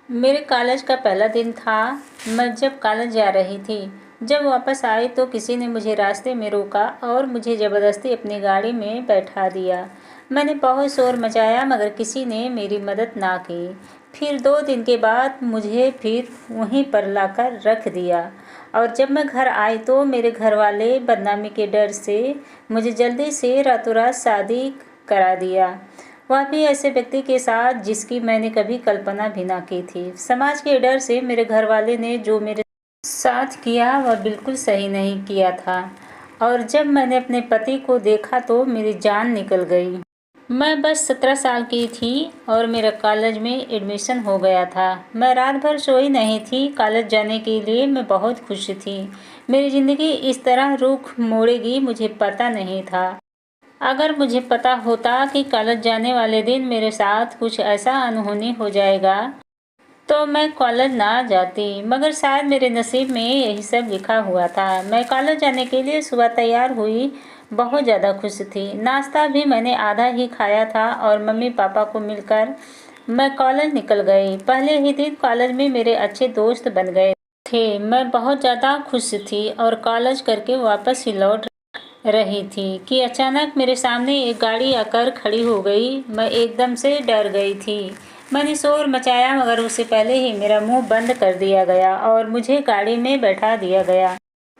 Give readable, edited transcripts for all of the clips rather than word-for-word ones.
मेरे कॉलेज का पहला दिन था। मैं जब कॉलेज जा रही थी, जब वापस आई तो किसी ने मुझे रास्ते में रोका और मुझे ज़बरदस्ती अपनी गाड़ी में बैठा दिया। मैंने बहुत शोर मचाया मगर किसी ने मेरी मदद ना की। फिर 2 दिन के बाद मुझे फिर वहीं पर लाकर रख दिया और जब मैं घर आई तो मेरे घर वाले बदनामी के डर से मुझे जल्दी से रातों रात शादी करा दिया, वह भी ऐसे व्यक्ति के साथ जिसकी मैंने कभी कल्पना भी ना की थी। समाज के डर से मेरे घर वाले ने जो मेरे साथ किया वह बिल्कुल सही नहीं किया था और जब मैंने अपने पति को देखा तो मेरी जान निकल गई। मैं बस 17 साल की थी और मेरा कॉलेज में एडमिशन हो गया था। मैं रात भर सोई नहीं थी। कॉलेज जाने के लिए मैं बहुत खुश थी। मेरी ज़िंदगी इस तरह रुख मोड़ेगी मुझे पता नहीं था। अगर मुझे पता होता कि कॉलेज जाने वाले दिन मेरे साथ कुछ ऐसा अनहोनी हो जाएगा तो मैं कॉलेज ना जाती, मगर शायद मेरे नसीब में यही सब लिखा हुआ था। मैं कॉलेज जाने के लिए सुबह तैयार हुई, बहुत ज़्यादा खुश थी। नाश्ता भी मैंने आधा ही खाया था और मम्मी पापा को मिलकर मैं कॉलेज निकल गई। पहले ही दिन कॉलेज में मेरे अच्छे दोस्त बन गए थे। मैं बहुत ज़्यादा खुश थी और कॉलेज करके वापस ही लौट रही थी कि अचानक मेरे सामने एक गाड़ी आकर खड़ी हो गई। मैं एकदम से डर गई थी। मैंने शोर मचाया मगर उससे पहले ही मेरा मुंह बंद कर दिया गया और मुझे गाड़ी में बैठा दिया गया।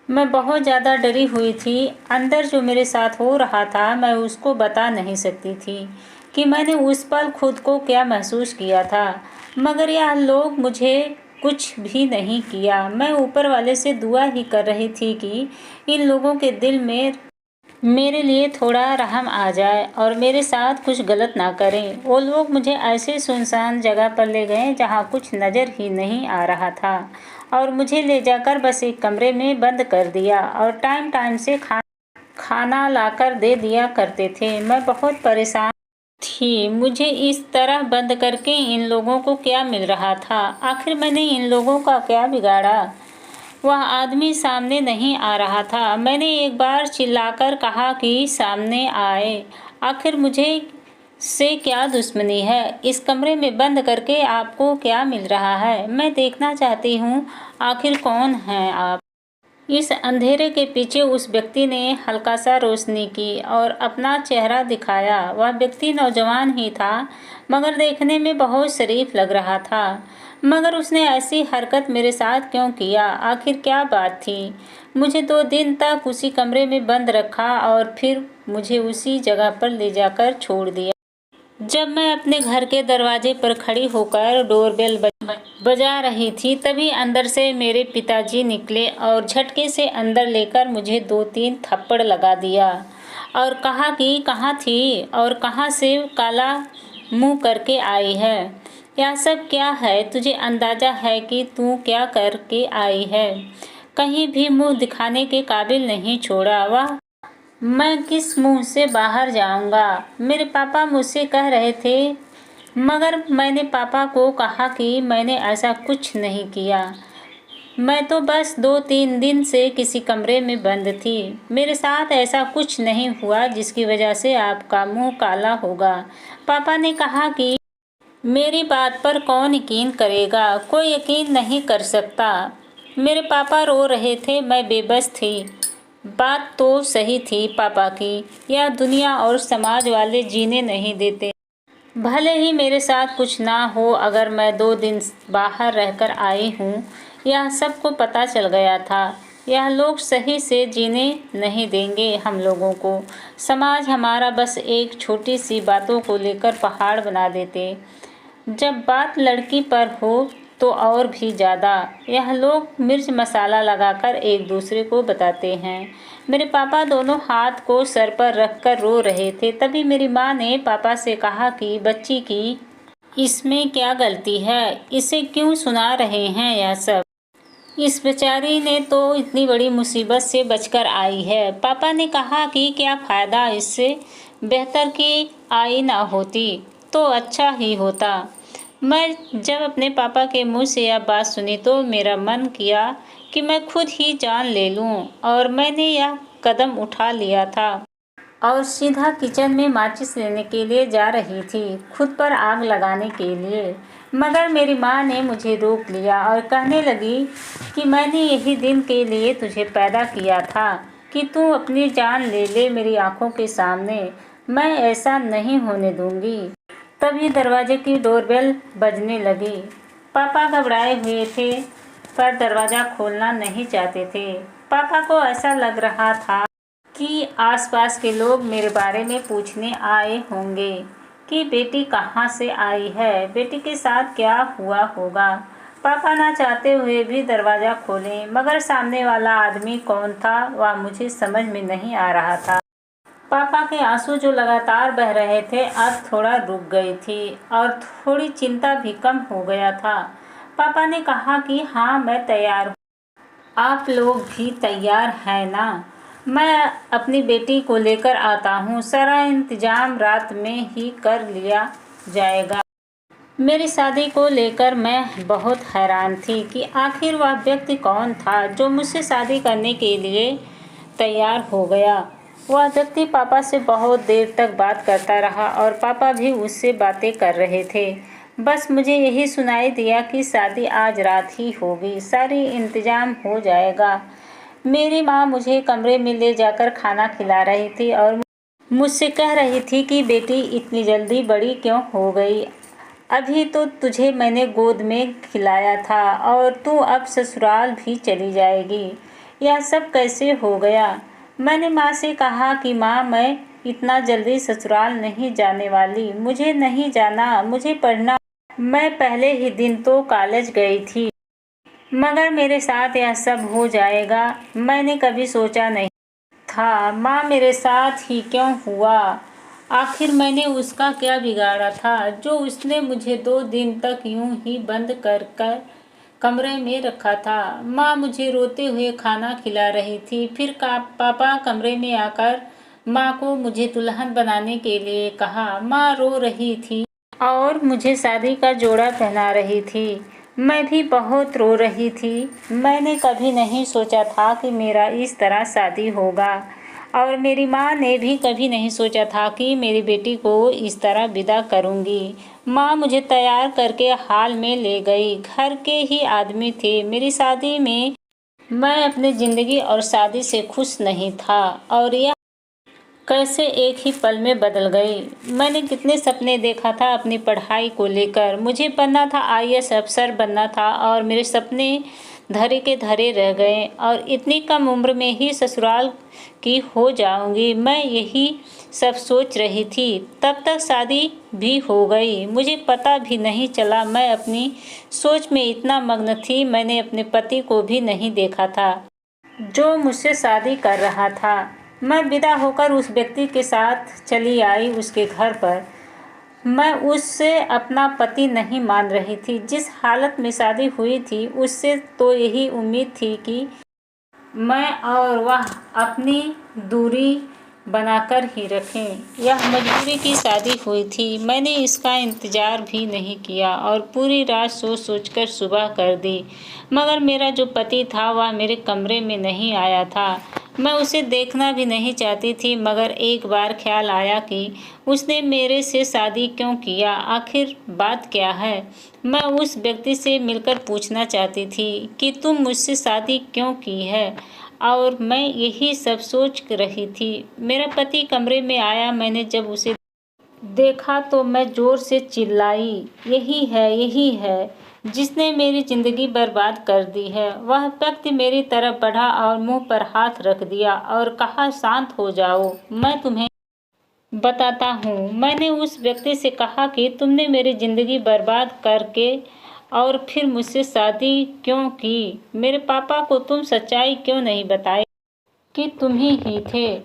मैं बहुत ज़्यादा डरी हुई थी। अंदर जो मेरे साथ हो रहा था मैं उसको बता नहीं सकती थी कि मैंने उस पल खुद को क्या महसूस किया था, मगर यह लोग मुझे कुछ भी नहीं किया। मैं ऊपर वाले से दुआ ही कर रही थी कि इन लोगों के दिल में मेरे लिए थोड़ा रहम आ जाए और मेरे साथ कुछ गलत ना करें। वो लोग मुझे ऐसे सुनसान जगह पर ले गए जहाँ कुछ नज़र ही नहीं आ रहा था और मुझे ले जाकर बस एक कमरे में बंद कर दिया और टाइम टाइम से खाना लाकर दे दिया करते थे। मैं बहुत परेशान थी। मुझे इस तरह बंद करके इन लोगों को क्या मिल रहा था? आखिर मैंने इन लोगों का क्या बिगाड़ा? वह आदमी सामने नहीं आ रहा था। मैंने एक बार चिल्लाकर कहा कि सामने आए। आखिर मुझे से क्या दुश्मनी है? इस कमरे में बंद करके आपको क्या मिल रहा है? मैं देखना चाहती हूँ आखिर कौन हैं आप। इस अंधेरे के पीछे उस व्यक्ति ने हल्का सा रोशनी की और अपना चेहरा दिखाया। वह व्यक्ति नौजवान ही था मगर देखने में बहुत शरीफ लग रहा था। मगर उसने ऐसी हरकत मेरे साथ क्यों किया? आखिर क्या बात थी? मुझे 2 दिन तक उसी कमरे में बंद रखा और फिर मुझे उसी जगह पर ले जाकर छोड़ दिया। जब मैं अपने घर के दरवाजे पर खड़ी होकर डोरबेल बजा रही थी तभी अंदर से मेरे पिताजी निकले और झटके से अंदर लेकर मुझे 2-3 थप्पड़ लगा दिया और कहा कि कहाँ थी और कहाँ से काला मुंह करके आई है? यह सब क्या है? तुझे अंदाजा है कि तू क्या करके आई है? कहीं भी मुंह दिखाने के काबिल नहीं छोड़ा। वह मैं किस मुंह से बाहर जाऊंगा? मेरे पापा मुझसे कह रहे थे मगर मैंने पापा को कहा कि मैंने ऐसा कुछ नहीं किया। मैं तो बस 2-3 दिन से किसी कमरे में बंद थी। मेरे साथ ऐसा कुछ नहीं हुआ जिसकी वजह से आपका मुंह काला होगा। पापा ने कहा कि मेरी बात पर कौन यकीन करेगा? कोई यकीन नहीं कर सकता। मेरे पापा रो रहे थे। मैं बेबस थी। बात तो सही थी पापा की। यह दुनिया और समाज वाले जीने नहीं देते। भले ही मेरे साथ कुछ ना हो, अगर मैं 2 दिन बाहर रहकर आई हूँ यह सबको पता चल गया था। यह लोग सही से जीने नहीं देंगे हम लोगों को। समाज हमारा बस एक छोटी सी बातों को लेकर पहाड़ बना देते। जब बात लड़की पर हो तो और भी ज़्यादा। यह लोग मिर्च मसाला लगाकर एक दूसरे को बताते हैं। मेरे पापा दोनों हाथ को सर पर रखकर रो रहे थे। तभी मेरी माँ ने पापा से कहा कि बच्ची की इसमें क्या गलती है? इसे क्यों सुना रहे हैं यह सब? इस बेचारी ने तो इतनी बड़ी मुसीबत से बचकर आई है। पापा ने कहा कि क्या फ़ायदा, इससे बेहतर कि आई ना होती तो अच्छा ही होता। मैं जब अपने पापा के मुंह से यह बात सुनी तो मेरा मन किया कि मैं खुद ही जान ले लूं और मैंने यह कदम उठा लिया था। और सीधा किचन में माचिस लेने के लिए जा रही थी, खुद पर आग लगाने के लिए। मगर मेरी माँ ने मुझे रोक लिया और कहने लगी कि मैंने यही दिन के लिए तुझे पैदा किया था कि तू अपनी जान ले ले मेरी आंखों के सामने। मैं ऐसा नहीं होने दूंगी। तभी दरवाजे की डोरबेल बजने लगी। पापा घबराए हुए थे पर दरवाज़ा खोलना नहीं चाहते थे। पापा को ऐसा लग रहा था कि आसपास के लोग मेरे बारे में पूछने आए होंगे कि बेटी कहाँ से आई है, बेटी के साथ क्या हुआ होगा। पापा ना चाहते हुए भी दरवाज़ा खोले, मगर सामने वाला आदमी कौन था वह मुझे समझ में नहीं आ रहा था। पापा के आंसू जो लगातार बह रहे थे अब थोड़ा रुक गई थी और थोड़ी चिंता भी कम हो गया था। पापा ने कहा कि हाँ मैं तैयार हूँ, आप लोग भी तैयार हैं ना? मैं अपनी बेटी को लेकर आता हूँ, सारा इंतजाम रात में ही कर लिया जाएगा। मेरी शादी को लेकर मैं बहुत हैरान थी कि आखिर वह व्यक्ति कौन था जो मुझसे शादी करने के लिए तैयार हो गया। वह व्यक्ति पापा से बहुत देर तक बात करता रहा और पापा भी उससे बातें कर रहे थे। बस मुझे यही सुनाई दिया कि शादी आज रात ही होगी, सारी इंतजाम हो जाएगा। मेरी माँ मुझे कमरे में ले जाकर खाना खिला रही थी और मुझसे कह रही थी कि बेटी इतनी जल्दी बड़ी क्यों हो गई, अभी तो तुझे मैंने गोद में खिलाया था और तू अब ससुराल भी चली जाएगी, यह सब कैसे हो गया? मैंने माँ से कहा कि माँ मैं इतना जल्दी ससुराल नहीं जाने वाली, मुझे नहीं जाना, मुझे पढ़ना। मैं पहले ही दिन तो कॉलेज गई थी, मगर मेरे साथ यह सब हो जाएगा मैंने कभी सोचा नहीं था। माँ मेरे साथ ही क्यों हुआ? आखिर मैंने उसका क्या बिगाड़ा था जो उसने मुझे 2 दिन तक यूं ही बंद कर कर कमरे में रखा था। माँ मुझे रोते हुए खाना खिला रही थी। फिर पापा कमरे में आकर माँ को मुझे दुल्हन बनाने के लिए कहा। माँ रो रही थी और मुझे शादी का जोड़ा पहना रही थी। मैं भी बहुत रो रही थी। मैंने कभी नहीं सोचा था कि मेरा इस तरह शादी होगा और मेरी माँ ने भी कभी नहीं सोचा था कि मेरी बेटी को इस तरह विदा करूँगी। माँ मुझे तैयार करके हाल में ले गई। घर के ही आदमी थे। मेरी शादी में मैं अपनी ज़िंदगी और शादी से खुश नहीं था और यह कैसे एक ही पल में बदल गई। मैंने कितने सपने देखा था अपनी पढ़ाई को लेकर। मुझे बनना था आईएएस अफसर बनना था और मेरे सपने धरे के धरे रह गए और इतनी कम उम्र में ही ससुराल की हो जाऊंगी, मैं यही सब सोच रही थी। तब तक शादी भी हो गई, मुझे पता भी नहीं चला। मैं अपनी सोच में इतना मग्न थी, मैंने अपने पति को भी नहीं देखा था जो मुझसे शादी कर रहा था। मैं विदा होकर उस व्यक्ति के साथ चली आई उसके घर पर। मैं उससे अपना पति नहीं मान रही थी। जिस हालत में शादी हुई थी उससे तो यही उम्मीद थी कि मैं और वह अपनी दूरी बनाकर ही रखें। यह मजबूरी की शादी हुई थी। मैंने इसका इंतज़ार भी नहीं किया और पूरी रात सोच सोचकर सुबह कर दी, मगर मेरा जो पति था वह मेरे कमरे में नहीं आया था। मैं उसे देखना भी नहीं चाहती थी, मगर एक बार ख्याल आया कि उसने मेरे से शादी क्यों किया, आखिर बात क्या है। मैं उस व्यक्ति से मिलकर पूछना चाहती थी कि तुम मुझसे शादी क्यों की है, और मैं यही सब सोच रही थी। मेरा पति कमरे में आया। मैंने जब उसे देखा तो मैं ज़ोर से चिल्लाई, यही है जिसने मेरी ज़िंदगी बर्बाद कर दी है। वह व्यक्ति मेरी तरफ बढ़ा और मुंह पर हाथ रख दिया और कहा, शांत हो जाओ, मैं तुम्हें बताता हूँ। मैंने उस व्यक्ति से कहा कि तुमने मेरी ज़िंदगी बर्बाद करके और फिर मुझसे शादी क्यों की? मेरे पापा को तुम सच्चाई क्यों नहीं बताई कि तुम ही थे?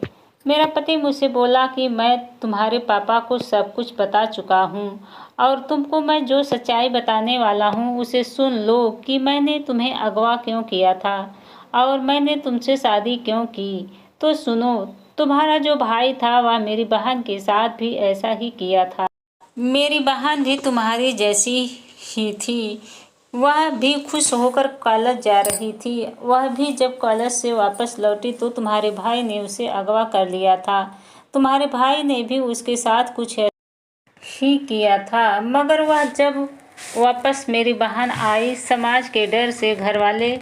मेरा पति मुझसे बोला कि मैं तुम्हारे पापा को सब कुछ बता चुका हूँ और तुमको मैं जो सच्चाई बताने वाला हूँ उसे सुन लो कि मैंने तुम्हें अगवा क्यों किया था और मैंने तुमसे शादी क्यों की। तो सुनो, तुम्हारा जो भाई था वह मेरी बहन के साथ भी ऐसा ही किया था। मेरी बहन भी तुम्हारी जैसी ही थी। वह भी खुश होकर कॉलेज जा रही थी। वह भी जब कॉलेज से वापस लौटी तो तुम्हारे भाई ने उसे अगवा कर लिया था। तुम्हारे भाई ने भी उसके साथ कुछ ही किया था, मगर वह जब वापस मेरी बहन आई, समाज के डर से, घरवाले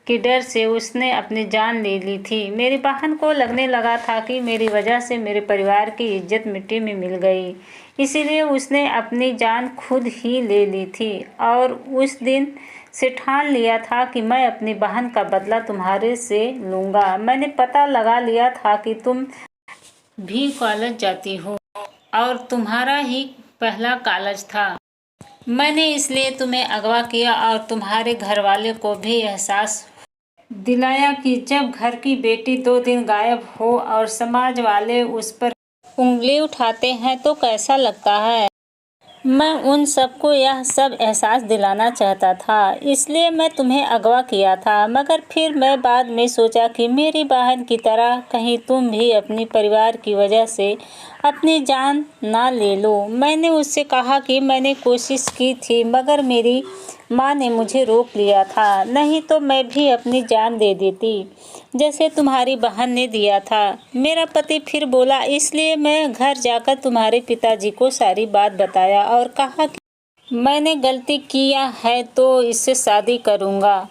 के डर से उसने अपनी जान ले ली थी। मेरी बहन को लगने लगा था कि मेरी वजह से मेरे परिवार की इज्जत मिट्टी में मिल गई, इसीलिए उसने अपनी जान खुद ही ले ली थी। और उस दिन से ठान लिया था कि मैं अपनी बहन का बदला तुम्हारे से लूँगा। मैंने पता लगा लिया था कि तुम भी कॉलेज जाती हो और तुम्हारा ही पहला कॉलेज था। मैंने इसलिए तुम्हें अगवा किया और तुम्हारे घर वाले को भी एहसास दिलाया कि जब घर की बेटी 2 दिन गायब हो और समाज वाले उस पर उंगली उठाते हैं तो कैसा लगता है। मैं उन सबको यह सब एहसास दिलाना चाहता था, इसलिए मैं तुम्हें अगवा किया था। मगर फिर मैं बाद में सोचा कि मेरी बहन की तरह कहीं तुम भी अपने परिवार की वजह से अपनी जान ना ले लो। मैंने उससे कहा कि मैंने कोशिश की थी, मगर मेरी माँ ने मुझे रोक लिया था, नहीं तो मैं भी अपनी जान दे देती जैसे तुम्हारी बहन ने दिया था। मेरा पति फिर बोला, इसलिए मैं घर जाकर तुम्हारे पिताजी को सारी बात बताया और कहा कि मैंने गलती किया है तो इससे शादी करूँगा,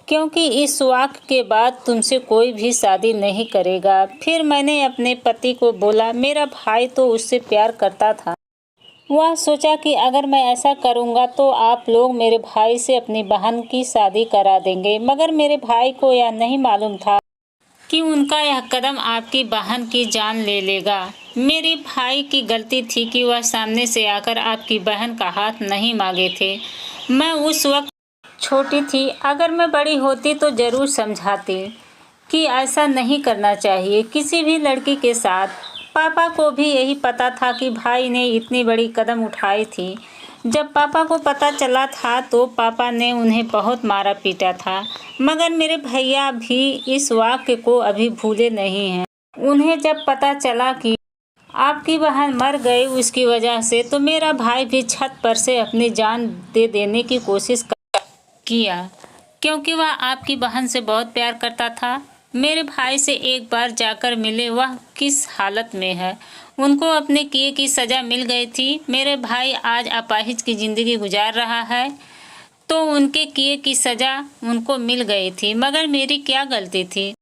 क्योंकि इस वाक़ के बाद तुमसे कोई भी शादी नहीं करेगा। फिर मैंने अपने पति को बोला, मेरा भाई तो उससे प्यार करता था। वह सोचा कि अगर मैं ऐसा करूँगा तो आप लोग मेरे भाई से अपनी बहन की शादी करा देंगे, मगर मेरे भाई को यह नहीं मालूम था कि उनका यह कदम आपकी बहन की जान ले लेगा। मेरे भाई की गलती थी कि वह सामने से आकर आपकी बहन का हाथ नहीं मांगे थे। मैं उस वक्त छोटी थी, अगर मैं बड़ी होती तो ज़रूर समझाती कि ऐसा नहीं करना चाहिए किसी भी लड़की के साथ। पापा को भी यही पता था कि भाई ने इतनी बड़ी कदम उठाई थी। जब पापा को पता चला था तो पापा ने उन्हें बहुत मारा पीटा था, मगर मेरे भैया भी इस वाक़ये को अभी भूले नहीं हैं। उन्हें जब पता चला कि आपकी बहन मर गई उसकी वजह से, तो मेरा भाई भी छत पर से अपनी जान दे देने की कोशिश किया, क्योंकि वह आपकी बहन से बहुत प्यार करता था। मेरे भाई से एक बार जाकर मिले, वह किस हालत में है। उनको अपने किए की सज़ा मिल गई थी। मेरे भाई आज अपाहिज की ज़िंदगी गुजार रहा है, तो उनके किए की सज़ा उनको मिल गई थी, मगर मेरी क्या गलती थी।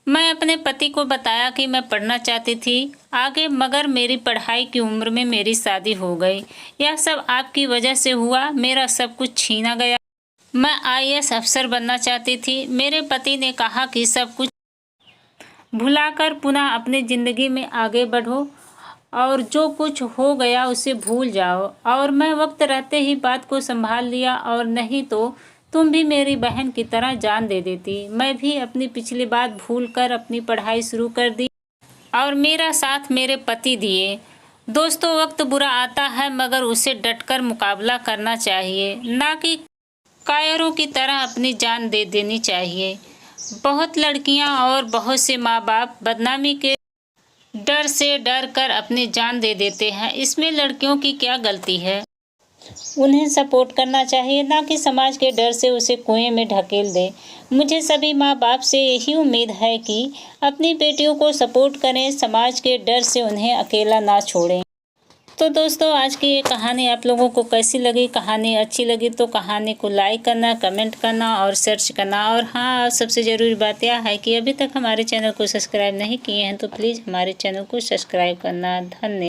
मैं अपने पति को बताया कि मैं पढ़ना चाहती थी आगे, मगर मेरी पढ़ाई की उम्र में मेरी शादी हो गई। यह सब आपकी वजह से हुआ, मेरा सब कुछ छीना गया। मैं आईएएस अफसर बनना चाहती थी। मेरे पति ने कहा कि सब कुछ भुलाकर पुनः अपनी ज़िंदगी में आगे बढ़ो और जो कुछ हो गया उसे भूल जाओ। और मैं वक्त रहते ही बात को संभाल लिया, और नहीं तो तुम भी मेरी बहन की तरह जान दे देती। मैं भी अपनी पिछली बात भूलकर अपनी पढ़ाई शुरू कर दी और मेरा साथ मेरे पति दिए। दोस्तों, वक्त बुरा आता है, मगर उसे डटकर मुकाबला करना चाहिए, ना कि कायरों की तरह अपनी जान दे देनी चाहिए। बहुत लड़कियां और बहुत से माँ बाप बदनामी के डर से डर कर अपनी जान दे देते हैं। इसमें लड़कियों की क्या गलती है। उन्हें सपोर्ट करना चाहिए, ना कि समाज के डर से उसे कुएं में ढकेल दे। मुझे सभी माँ बाप से यही उम्मीद है कि अपनी बेटियों को सपोर्ट करें, समाज के डर से उन्हें अकेला ना छोड़ें। तो दोस्तों, आज की ये कहानी आप लोगों को कैसी लगी। कहानी अच्छी लगी तो कहानी को लाइक करना, कमेंट करना और सर्च करना। और हाँ, सबसे ज़रूरी बात यह है कि अभी तक हमारे चैनल को सब्सक्राइब नहीं किए हैं तो प्लीज़ हमारे चैनल को सब्सक्राइब करना। धन्यवाद।